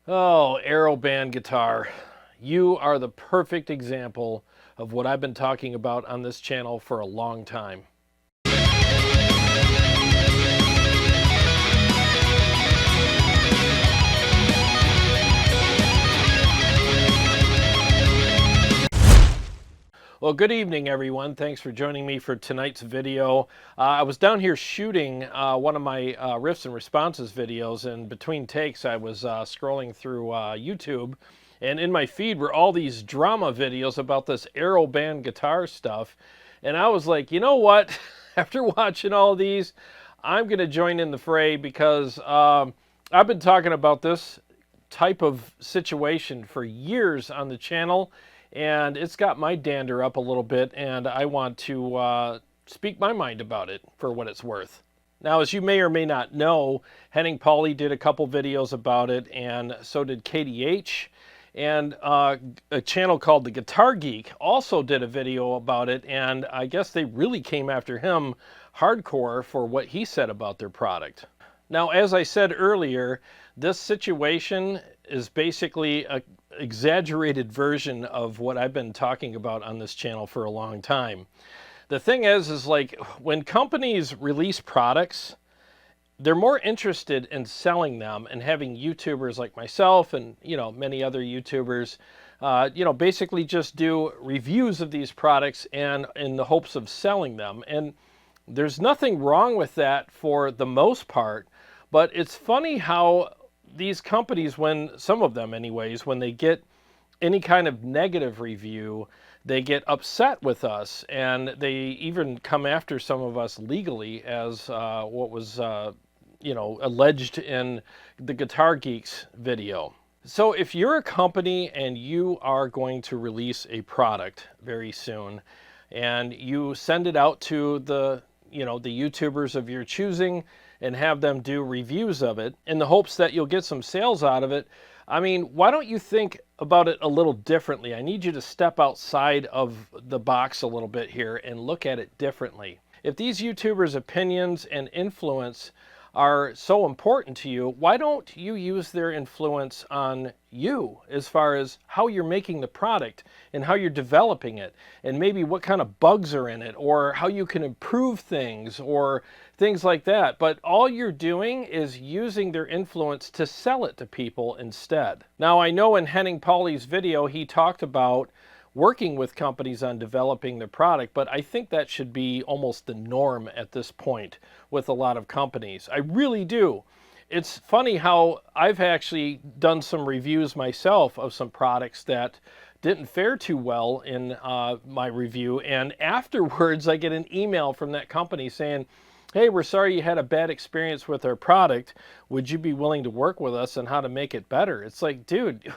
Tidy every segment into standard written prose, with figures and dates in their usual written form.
Oh, Aero band guitar. You are the perfect example of what I've been talking about on this channel for a long time. Well, good evening, everyone. Thanks for joining me for tonight's video. I was down here shooting one of my riffs and responses videos, and between takes I was scrolling through YouTube, and in my feed were all these drama videos about this Aero band guitar stuff, and I was like, you know what? After watching all these, I'm going to join in the fray because I've been talking about this type of situation for years on the channel, and it's got my dander up a little bit, and I want to speak my mind about it for what it's worth. Now, as you may or may not know, Henning Pauly did a couple videos about it, and so did KDH. And a channel called The Guitar Geek also did a video about it, and I guess they really came after him hardcore for what he said about their product. Now, as I said earlier, this situation is basically an exaggerated version of what I've been talking about on this channel for a long time. The thing is like when companies release products, they're more interested in selling them and having YouTubers like myself and, many other YouTubers, basically just do reviews of these products and in the hopes of selling them. And there's nothing wrong with that for the most part, but it's funny how these companies, when some of them anyways, when they get any kind of negative review, they get upset with us, and they even come after some of us legally, as what was alleged in the Guitar Geeks video. So if you're a company and you are going to release a product very soon, and you send it out to the YouTubers of your choosing and have them do reviews of it in the hopes that you'll get some sales out of it, I mean, why don't you think about it a little differently? I need you to step outside of the box a little bit here and look at it differently. If these YouTubers' opinions and influence are so important to you, why don't you use their influence on you as far as how you're making the product and how you're developing it, and maybe what kind of bugs are in it, or how you can improve things, or things like that. But all you're doing is using their influence to sell it to people instead. Now, I know in Henning Pauly's video he talked about working with companies on developing their product, but I think that should be almost the norm at this point with a lot of companies. I really do. It's funny how I've actually done some reviews myself of some products that didn't fare too well in my review, and afterwards I get an email from that company saying, hey, we're sorry you had a bad experience with our product. Would you be willing to work with us on how to make it better? It's like, dude,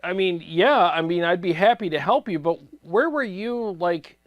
I'd be happy to help you, but where were you like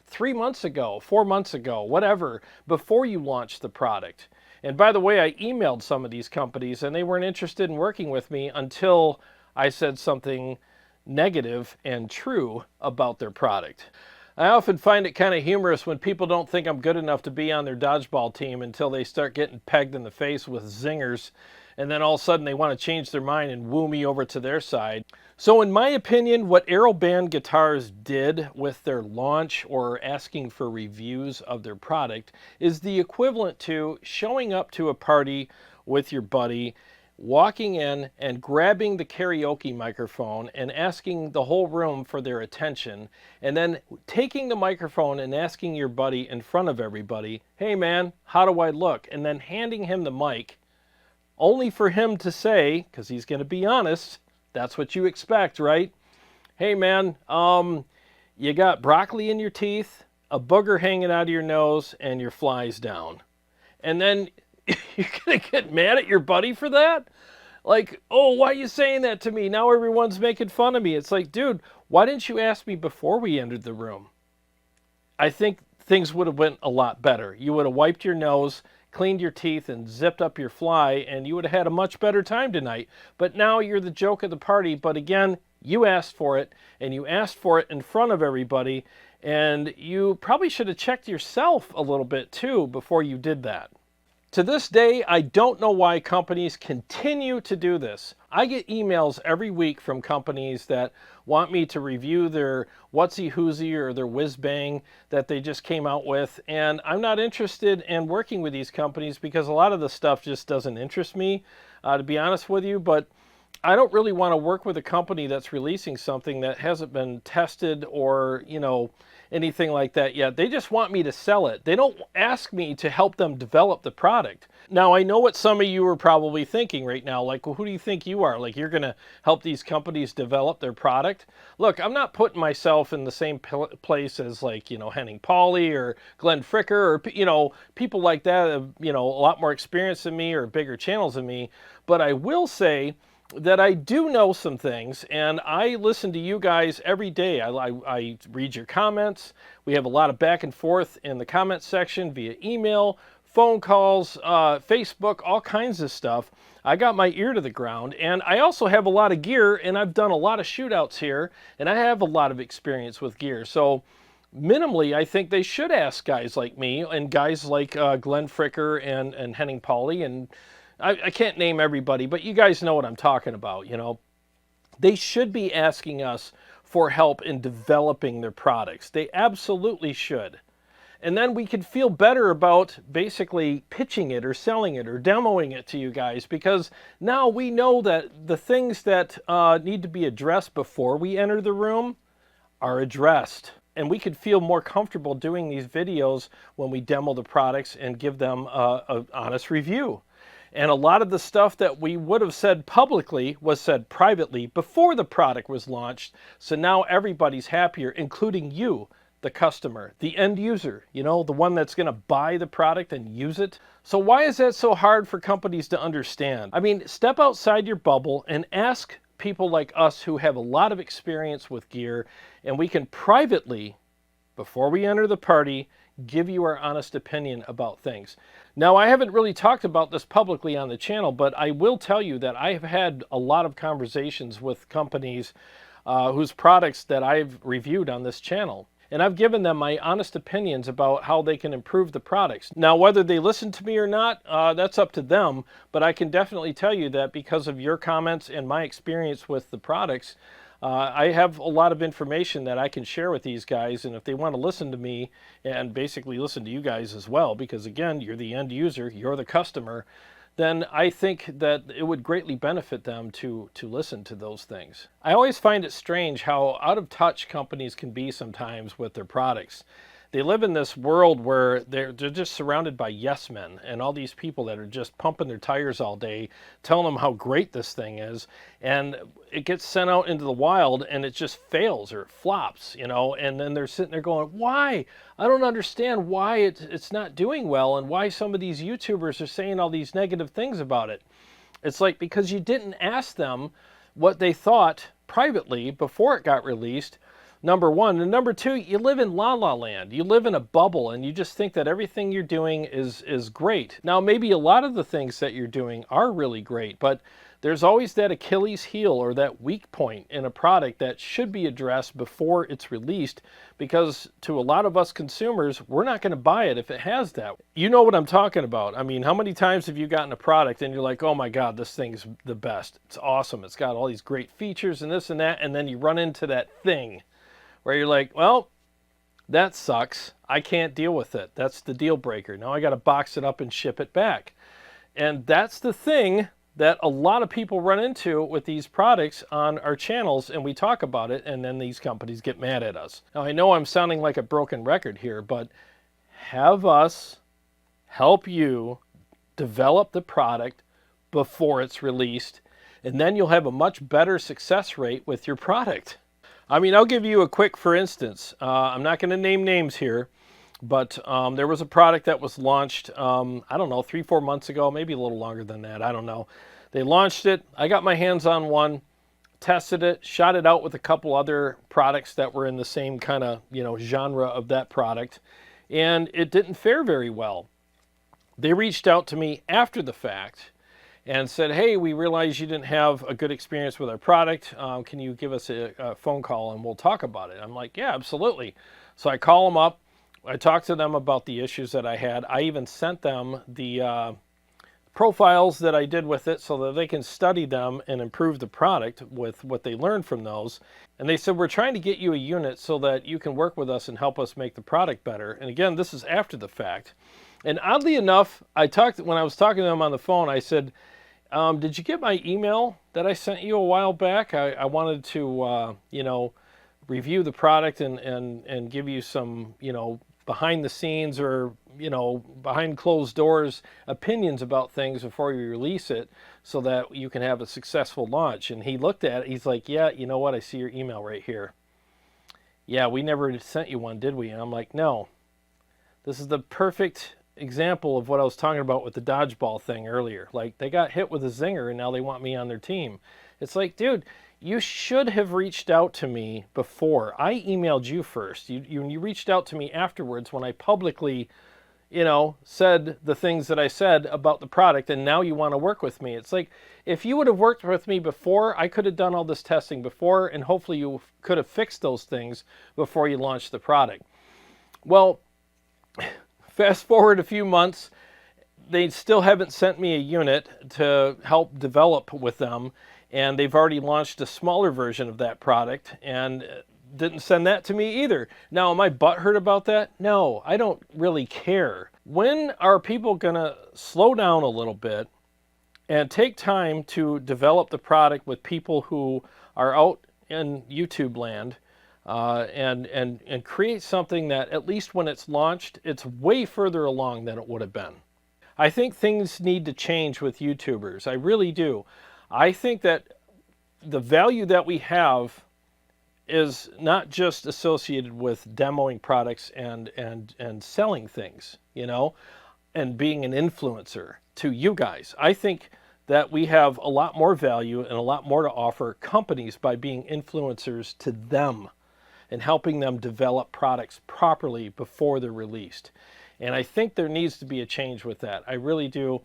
3 months ago, 4 months ago, whatever, before you launched the product? And by the way, I emailed some of these companies and they weren't interested in working with me until I said something negative and true about their product. I often find it kind of humorous when people don't think I'm good enough to be on their dodgeball team until they start getting pegged in the face with zingers, and then all of a sudden they want to change their mind and woo me over to their side. So in my opinion, what Aero band guitars did with their launch or asking for reviews of their product is the equivalent to showing up to a party with your buddy, walking in and grabbing the karaoke microphone and asking the whole room for their attention, and then taking the microphone and asking your buddy in front of everybody, hey man, how do I look? And then handing him the mic, only for him to say, because he's going to be honest, that's what you expect, right? Hey man, you got broccoli in your teeth, a booger hanging out of your nose, and your flies down. And then you're going to get mad at your buddy for that? Like, oh, why are you saying that to me? Now everyone's making fun of me. It's like, dude, why didn't you ask me before we entered the room? I think things would have went a lot better. You would have wiped your nose, cleaned your teeth, and zipped up your fly, and you would have had a much better time tonight. But now you're the joke of the party. But again, you asked for it, and you asked for it in front of everybody, and you probably should have checked yourself a little bit too before you did that. To this day, I don't know why companies continue to do this. I get emails every week from companies that want me to review their whatsy whoosy or their whiz bang that they just came out with, and I'm not interested in working with these companies because a lot of the stuff just doesn't interest me, to be honest with you. But I don't really want to work with a company that's releasing something that hasn't been tested or, anything like that yet. They just want me to sell it. They don't ask me to help them develop the product. Now, I know what some of you are probably thinking right now, like, well, who do you think you are? Like, you're going to help these companies develop their product? Look, I'm not putting myself in the same place as, like, Henning Pauly or Glenn Fricker or, people like that have, a lot more experience than me or bigger channels than me. But I will say that I do know some things, and I listen to you guys every day. I read your comments. We have a lot of back and forth in the comment section via email, phone calls, Facebook, all kinds of stuff. I got my ear to the ground, and I also have a lot of gear, and I've done a lot of shootouts here, and I have a lot of experience with gear. So minimally, I think they should ask guys like me and guys like Glenn Fricker and Henning Pauly, and I can't name everybody, but you guys know what I'm talking about. They should be asking us for help in developing their products. They absolutely should. And then we could feel better about basically pitching it or selling it or demoing it to you guys, because now we know that the things that need to be addressed before we enter the room are addressed. And we could feel more comfortable doing these videos when we demo the products and give them an honest review. And a lot of the stuff that we would have said publicly was said privately before the product was launched. So now everybody's happier, including you, the customer, the end user, the one that's going to buy the product and use it. So why is that so hard for companies to understand? I mean, step outside your bubble and ask people like us who have a lot of experience with gear, and we can privately, before we enter the party, give you our honest opinion about things. Now, I haven't really talked about this publicly on the channel, but I will tell you that I have had a lot of conversations with companies whose products that I've reviewed on this channel. And I've given them my honest opinions about how they can improve the products. Now, whether they listen to me or not, that's up to them. But I can definitely tell you that because of your comments and my experience with the products, I have a lot of information that I can share with these guys, and if they want to listen to me and basically listen to you guys as well, because again, you're the end user, you're the customer, then I think that it would greatly benefit them to listen to those things. I always find it strange how out of touch companies can be sometimes with their products. They live in this world where they're just surrounded by yes men and all these people that are just pumping their tires all day, telling them how great this thing is, and it gets sent out into the wild and it just fails or it flops, and then they're sitting there going, why? I don't understand why it's not doing well and why some of these YouTubers are saying all these negative things about it. It's like, because you didn't ask them what they thought privately before it got released, number one. And number two, you live in la la land. You live in a bubble and you just think that everything you're doing is great. Now, maybe a lot of the things that you're doing are really great, but there's always that Achilles heel or that weak point in a product that should be addressed before it's released, because to a lot of us consumers, we're not going to buy it if it has that. You know what I'm talking about. I mean, how many times have you gotten a product and you're like, oh my God, this thing's the best. It's awesome. It's got all these great features and this and that. And then you run into that thing where you're like, well, that sucks. I can't deal with it. That's the deal breaker. Now I got to box it up and ship it back. And that's the thing that a lot of people run into with these products on our channels, and we talk about it, and then these companies get mad at us. Now, I know I'm sounding like a broken record here, but have us help you develop the product before it's released, and then you'll have a much better success rate with your product. I mean, I'll give you a quick for instance. I'm not going to name names here, but there was a product that was launched, I don't know, 3-4 months ago, maybe a little longer than that, I don't know. They launched it, I got my hands on one, tested it, shot it out with a couple other products that were in the same kind of, genre of that product, and it didn't fare very well. They reached out to me after the fact and said, hey, we realize you didn't have a good experience with our product. Can you give us a phone call and we'll talk about it? I'm like, yeah, absolutely. So I call them up, I talked to them about the issues that I had. I even sent them the profiles that I did with it so that they can study them and improve the product with what they learned from those. And they said, we're trying to get you a unit so that you can work with us and help us make the product better. And again, this is after the fact. And oddly enough, when I was talking to them on the phone, I said, did you get my email that I sent you a while back? I wanted to, review the product and give you some, behind the scenes or, behind closed doors opinions about things before you release it so that you can have a successful launch. And he looked at it. He's like, yeah, you know what? I see your email right here. Yeah, we never sent you one, did we? And I'm like, no. This is the perfect example of what I was talking about with the dodgeball thing earlier. Like, they got hit with a zinger and now they want me on their team. It's like, dude, you should have reached out to me before. I emailed you first. You reached out to me afterwards when I publicly, said the things that I said about the product, and now you want to work with me. It's like, if you would have worked with me before, I could have done all this testing before, and hopefully you could have fixed those things before you launched the product. Well, fast forward a few months, they still haven't sent me a unit to help develop with them, and they've already launched a smaller version of that product and didn't send that to me either. Now, am I butthurt about that? No, I don't really care. When are people gonna slow down a little bit and take time to develop the product with people who are out in YouTube land and create something that, at least when it's launched, it's way further along than it would have been? I think things need to change with YouTubers. I really do. I think that the value that we have is not just associated with demoing products and selling things, and being an influencer to you guys. I think that we have a lot more value and a lot more to offer companies by being influencers to them and helping them develop products properly before they're released. And I think there needs to be a change with that. I really do.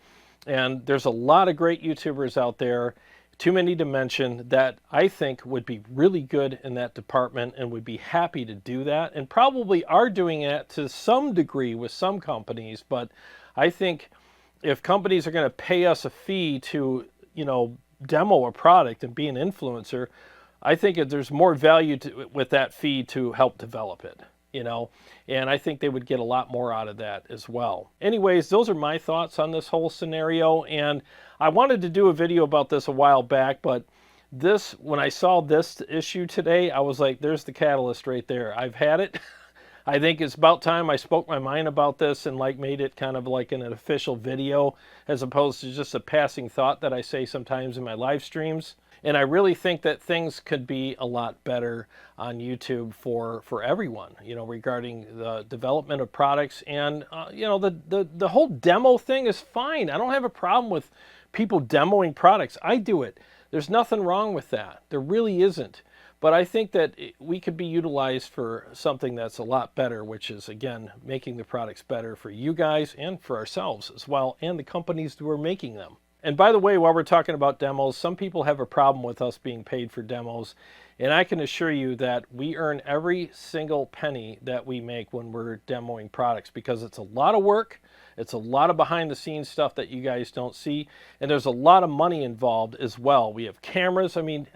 And there's a lot of great YouTubers out there, too many to mention, that I think would be really good in that department and would be happy to do that, and probably are doing it to some degree with some companies. But I think if companies are going to pay us a fee to, demo a product and be an influencer, I think there's more value with that fee to help develop it. And I think they would get a lot more out of that as well. Anyways, those are my thoughts on this whole scenario, and I wanted to do a video about this a while back, but when I saw this issue today, I was like, there's the catalyst right there. I've had it. I think it's about time I spoke my mind about this and made it kind of like an official video as opposed to just a passing thought that I say sometimes in my live streams. And I really think that things could be a lot better on YouTube for everyone, regarding the development of products. And, the whole demo thing is fine. I don't have a problem with people demoing products. I do it. There's nothing wrong with that. There really isn't. But I think that we could be utilized for something that's a lot better, which is, again, making the products better for you guys and for ourselves as well, and the companies who are making them. And by the way, while we're talking about demos, some people have a problem with us being paid for demos. And I can assure you that we earn every single penny that we make when we're demoing products, because it's a lot of work. It's a lot of behind the scenes stuff that you guys don't see. And there's a lot of money involved as well. We have cameras. I mean,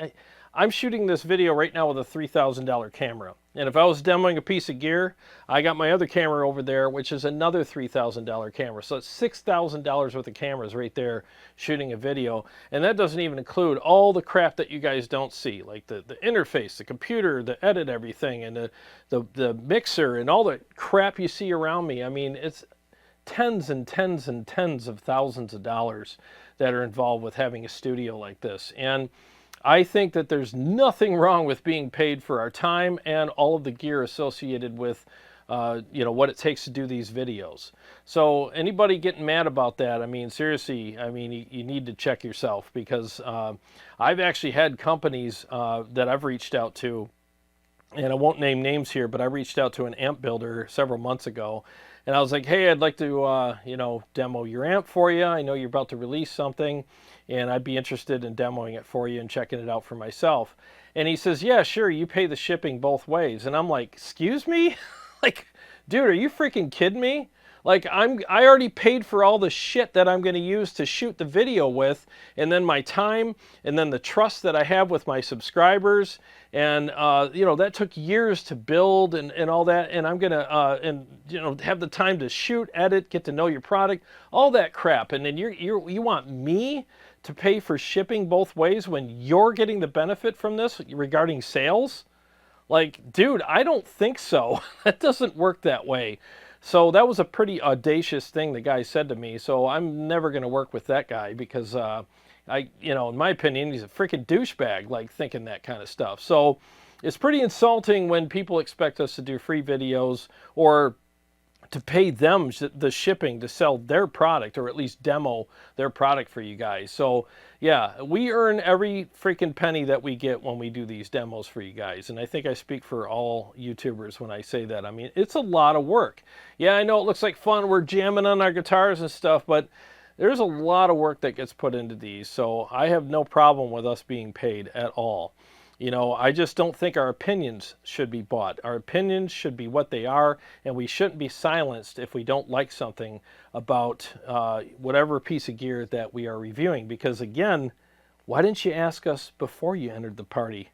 I'm shooting this video right now with a $3,000 camera. And if I was demoing a piece of gear, I got my other camera over there, which is another $3,000 camera. So it's $6,000 worth of cameras right there shooting a video. And that doesn't even include all the crap that you guys don't see, like the interface, the computer, the edit everything, and the mixer, and all the crap you see around me. I mean, it's tens and tens and tens of thousands of dollars that are involved with having a studio like this. And I think that there's nothing wrong with being paid for our time and all of the gear associated with, what it takes to do these videos. So anybody getting mad about that, I mean, seriously, I mean, you need to check yourself, because I've actually had companies that I've reached out to, and I won't name names here, but I reached out to an amp builder several months ago, and I was like, hey, I'd like to, demo your amp for you. I know you're about to release something, and I'd be interested in demoing it for you and checking it out for myself. And he says, yeah, sure, you pay the shipping both ways. And I'm like, excuse me? Like, dude, are you freaking kidding me? Like I already paid for all the shit that I'm going to use to shoot the video with, and then my time, and then the trust that I have with my subscribers, and you know, that took years to build and all that, and I'm gonna and you know, have the time to shoot, edit, get to know your product, all that crap, and then you want me to pay for shipping both ways when you're getting the benefit from this regarding sales? Like, dude, I don't think so. That doesn't work that way. So that was a pretty audacious thing the guy said to me. So I'm never going to work with that guy because, you know, in my opinion, he's a freaking douchebag, like thinking that kind of stuff. So it's pretty insulting when people expect us to do free videos or to pay them the shipping to sell their product, or at least demo their product for you guys. So yeah, we earn every freaking penny that we get when we do these demos for you guys. And I think I speak for all YouTubers when I say that. I mean, it's a lot of work. Yeah, I know it looks like fun. We're jamming on our guitars and stuff, but there's a lot of work that gets put into these. So I have no problem with us being paid at all. You know, I just don't think our opinions should be bought. Our opinions should be what they are, and we shouldn't be silenced if we don't like something about whatever piece of gear that we are reviewing. Because again, why didn't you ask us before you entered the party?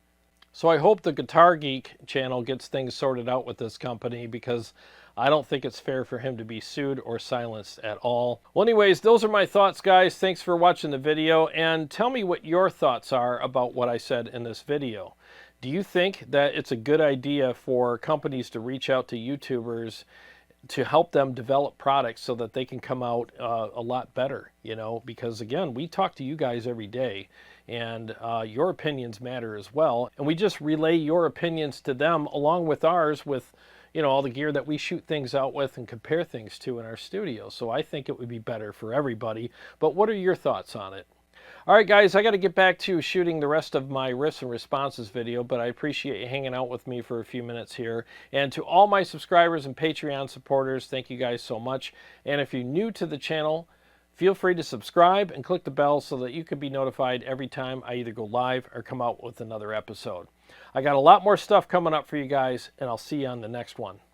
So I hope the Guitar Geek channel gets things sorted out with this company, because I don't think it's fair for him to be sued or silenced at all. Well, anyways, those are my thoughts, guys. Thanks for watching the video, and tell me what your thoughts are about what I said in this video. Do you think that it's a good idea for companies to reach out to YouTubers to help them develop products so that they can come out a lot better, you know? Because again, we talk to you guys every day, and your opinions matter as well. And we just relay your opinions to them along with ours, with, you know, all the gear that we shoot things out with and compare things to in our studio. So I think it would be better for everybody. But what are your thoughts on it? All right, guys, I got to get back to shooting the rest of my riffs and responses video, but I appreciate you hanging out with me for a few minutes here. And to all my subscribers and Patreon supporters, thank you guys so much. And if you're new to the channel, feel free to subscribe and click the bell so that you can be notified every time I either go live or come out with another episode. I got a lot more stuff coming up for you guys, and I'll see you on the next one.